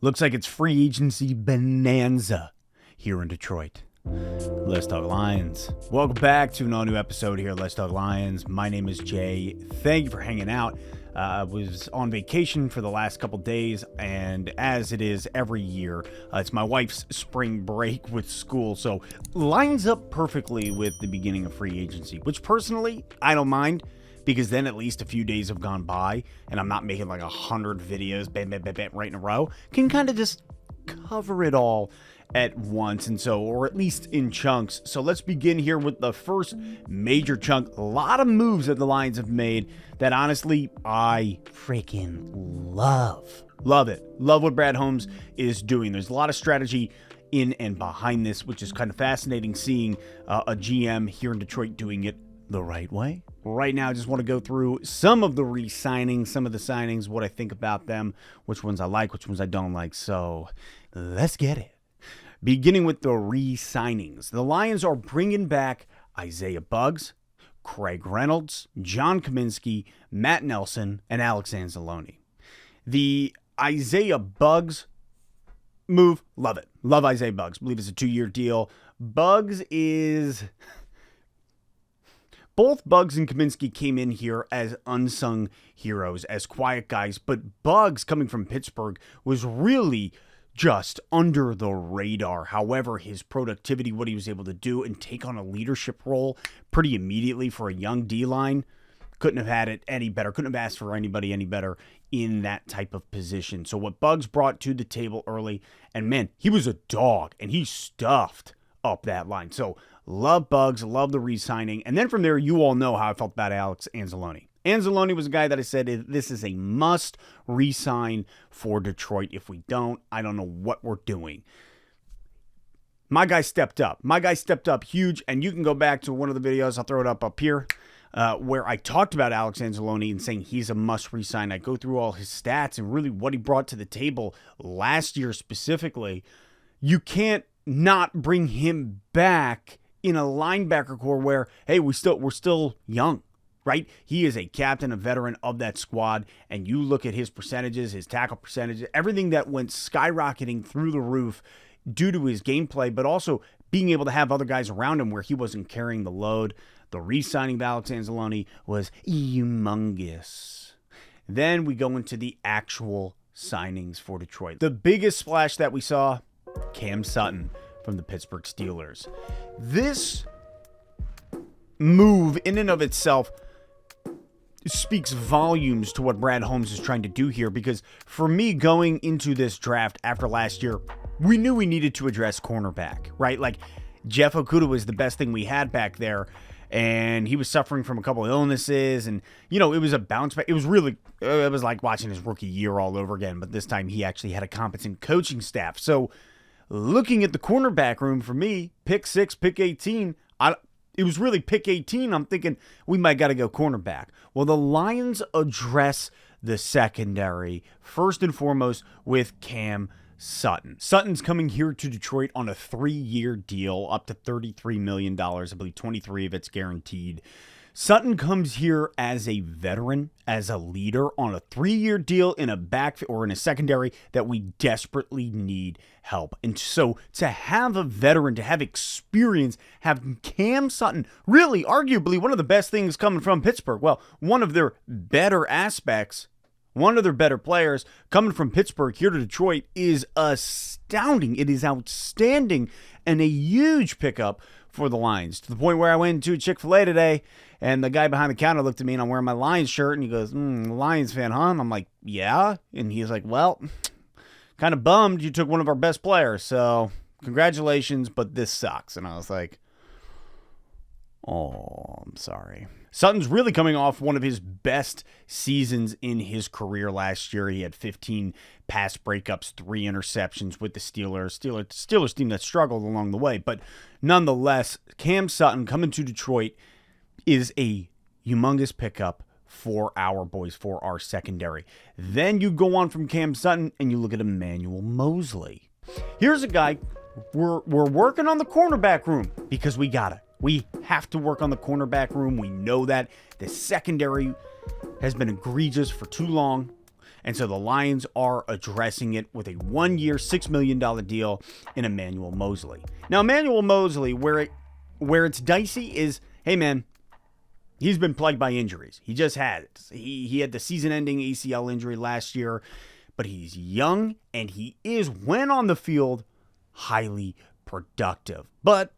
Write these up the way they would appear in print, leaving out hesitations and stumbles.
Looks like it's free agency bonanza here in Detroit. Let's Talk Lions. Welcome back to an all-new episode here at Let's Talk Lions. My name is Jay. Thank you for hanging out. I was on vacation for the last couple days, and as it is every year, it's my wife's spring break with school, so lines up perfectly with the beginning of free agency, which personally, I don't mind, because then at least a few days have gone by, and I'm not making like 100 videos, bam, bam, bam, bam, right in a row. Can kind of just cover it all at once, and so, or at least in chunks. So let's begin here with the first major chunk. A lot of moves that the Lions have made that honestly I freaking love. Love it. Love what Brad Holmes is doing. There's a lot of strategy in and behind this, which is kind of fascinating seeing a GM here in Detroit doing it the right way. Right now, I just want to go through some of the re-signings, some of the signings, what I think about them, which ones I like, which ones I don't like. So let's get it. Beginning with the re-signings, the Lions are bringing back Isaiah Buggs, Craig Reynolds, John Kaminsky, Matt Nelson, and Alex Anzalone. The Isaiah Buggs move, love it. Love Isaiah Buggs. Believe it's a 2-year deal. Buggs is... Both Buggs and Kaminsky came in here as unsung heroes, as quiet guys, but Buggs, coming from Pittsburgh, was really just under the radar. However, his productivity, what he was able to do and take on a leadership role pretty immediately for a young D-line, couldn't have had it any better, couldn't have asked for anybody any better in that type of position. So what Buggs brought to the table early, and man, he was a dog, and he stuffed up that line. So love Buggs, love the re-signing. And then from there, you all know how I felt about Alex Anzalone. Anzalone was a guy that I said, this is a must re-sign for Detroit. If we don't, I don't know what we're doing. My guy stepped up. My guy stepped up huge. And you can go back to one of the videos, I'll throw it up here, where I talked about Alex Anzalone and saying he's a must re-sign. I go through all his stats and really what he brought to the table last year specifically. You can't not bring him back in a linebacker core where, hey, we're still young, right? He is a captain, a veteran of that squad, and you look at his percentages, his tackle percentages, everything that went skyrocketing through the roof due to his gameplay, but also being able to have other guys around him where he wasn't carrying the load. The re-signing of Alex Anzalone was humongous. Then we go into the actual signings for Detroit. The biggest splash that we saw, Cam Sutton from the Pittsburgh Steelers. This move in and of itself speaks volumes to what Brad Holmes is trying to do here, because for me, going into this draft after last year, we knew we needed to address cornerback, right? Like, Jeff Okudah was the best thing we had back there, and he was suffering from a couple of illnesses, and, you know, it was a bounce back. It was really, it was like watching his rookie year all over again, but this time he actually had a competent coaching staff. So looking at the cornerback room for me, pick 6, pick 18, it was really pick 18. I'm thinking we might got to go cornerback. Well, the Lions address the secondary first and foremost with Cam Sutton. Sutton's coming here to Detroit on a 3-year deal, up to $33 million. I believe 23 of it's guaranteed. Sutton comes here as a veteran, as a leader on a 3-year deal in a back or in a secondary that we desperately need help. And so to have a veteran, to have experience, have Cam Sutton, really arguably one of the best things coming from Pittsburgh. Well, one of their better aspects, one of their better players coming from Pittsburgh here to Detroit is astounding. It is outstanding and a huge pickup for the Lions, to the point where I went to Chick-fil-A today and the guy behind the counter looked at me and I'm wearing my Lions shirt and he goes, Lions fan, huh? And I'm like, yeah. And he's like, well, kind of bummed you took one of our best players. So congratulations, but this sucks. And I was like, oh, I'm sorry. Sutton's really coming off one of his best seasons in his career last year. He had 15 pass breakups, 3 interceptions with the Steelers. Steelers team that struggled along the way. But nonetheless, Cam Sutton coming to Detroit is a humongous pickup for our boys, for our secondary. Then you go on from Cam Sutton and you look at Emmanuel Mosley. Here's a guy, we're working on the cornerback room because we got it. We have to work on the cornerback room. We know that the secondary has been egregious for too long. And so the Lions are addressing it with a 1-year, $6 million deal in Emmanuel Mosley. Now, Emmanuel Mosley, where it's dicey is, hey, man, he's been plagued by injuries. He just had it. He had the season-ending ACL injury last year, but he's young, and he is, when on the field, highly productive. But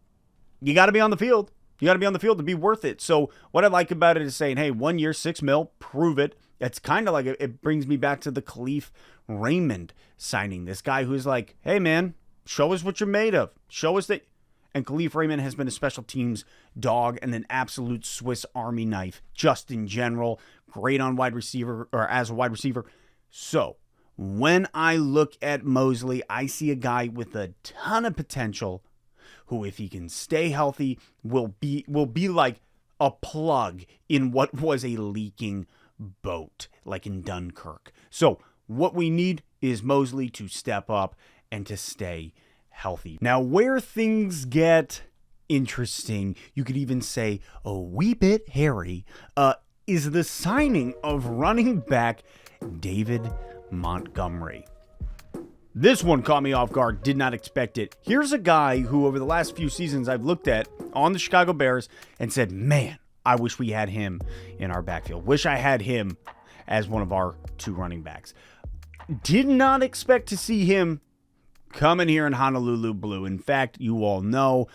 you got to be on the field. You got to be on the field to be worth it. So what I like about it is saying, hey, 1 year, $6 million, prove it. It's kind of like, it brings me back to the Khalif Raymond signing. This guy who's like, hey, man, show us what you're made of. Show us that. And Khalif Raymond has been a special teams dog and an absolute Swiss Army knife just in general. Great on wide receiver, or as a wide receiver. So when I look at Mosley, I see a guy with a ton of potential who, if he can stay healthy, will be like a plug in what was a leaking boat, like in Dunkirk. So what we need is Mosley to step up and to stay healthy. Now, where things get interesting, you could even say a wee bit hairy, is the signing of running back David Montgomery. This one caught me off guard. Did not expect it. Here's a guy who over the last few seasons I've looked at on the Chicago Bears and said, man, I wish we had him in our backfield. Wish I had him as one of our 2 running backs. Did not expect to see him come in here in Honolulu blue. In fact, you all know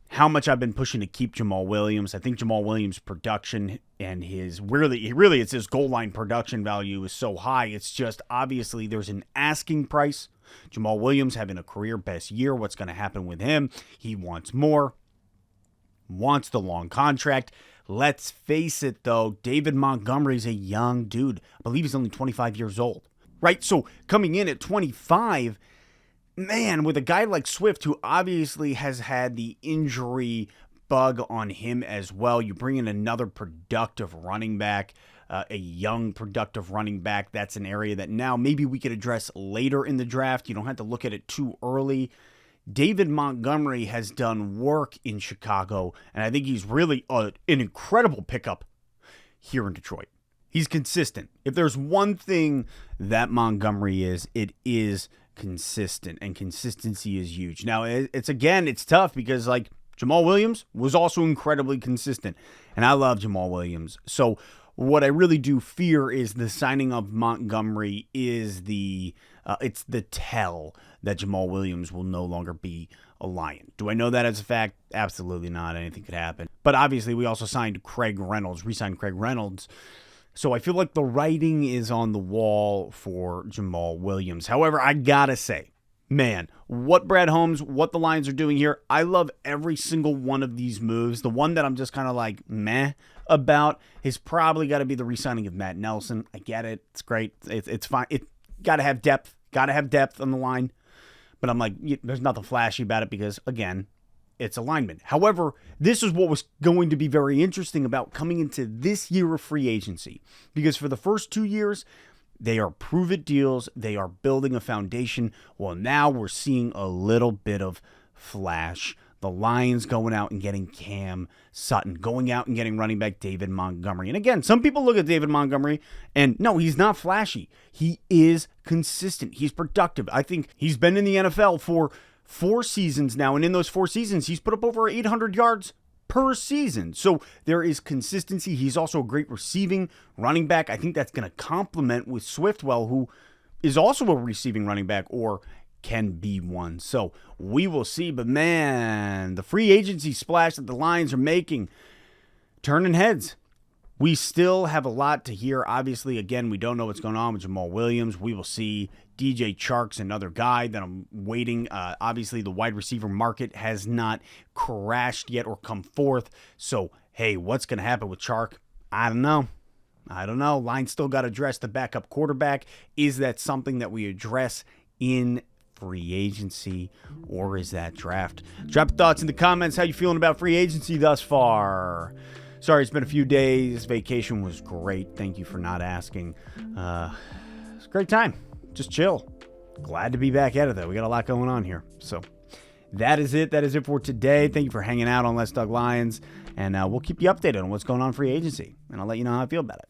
how much I've been pushing to keep Jamal Williams. I think Jamal Williams' production and his really it's his goal line production value is so high. It's just obviously there's an asking price. Jamal Williams having a career best year. What's going to happen with him? He wants more, wants the long contract. Let's face it, though, David Montgomery's a young dude. I believe he's only 25 years old, right? So coming in at 25, man, with a guy like Swift, who obviously has had the injury bug on him as well, you bring in another productive running back, a young productive running back. That's an area that now maybe we could address later in the draft. You don't have to look at it too early. David Montgomery has done work in Chicago, and I think he's really an incredible pickup here in Detroit. He's consistent. If there's one thing that Montgomery is, it is consistent, and consistency is huge. Now, it's tough because, like, Jamal Williams was also incredibly consistent, and I love Jamal Williams. So what I really do fear is the signing of Montgomery is it's the tell that Jamal Williams will no longer be a Lion. Do I know that as a fact? Absolutely not. Anything could happen. But obviously, we also re-signed Craig Reynolds. So I feel like the writing is on the wall for Jamal Williams. However, I gotta say, man, what Brad Holmes, what the Lions are doing here, I love every single one of these moves. The one that I'm just kind of like meh about is probably got to be the re-signing of Matt Nelson. I get it. It's great. It's fine. It got to have depth. Got to have depth on the line. But I'm like, there's nothing flashy about it because, again, it's alignment. However, this is what was going to be very interesting about coming into this year of free agency. Because for the first 2 years, they are prove-it deals. They are building a foundation. Well, now we're seeing a little bit of flash. The Lions going out and getting Cam Sutton, going out and getting running back David Montgomery. And again, some people look at David Montgomery and no, he's not flashy. He is consistent. He's productive. I think he's been in the NFL for 4 seasons now. And in those 4 seasons, he's put up over 800 yards per season. So there is consistency. He's also a great receiving running back. I think that's going to complement with Swiftwell, who is also a receiving running back or can be one. So we will see. But man, the free agency splash that the Lions are making, turning heads. We still have a lot to hear. Obviously, again, we don't know what's going on with Jamal Williams. We will see. DJ Chark's another guy that I'm waiting. Obviously, the wide receiver market has not crashed yet or come forth. So, hey, what's going to happen with Chark? I don't know. Lions still got to address the backup quarterback. Is that something that we address in free agency, or is that draft? Drop your thoughts in the comments. How you feeling about free agency thus far? Sorry, it's been a few days. Vacation was great. Thank you for not asking. It's a great time. Just chill. Glad to be back at it, though. We got a lot going on here. So that is it. That is it for today. Thank you for hanging out on Let's Talk Lions. And we'll keep you updated on what's going on in free agency. And I'll let you know how I feel about it.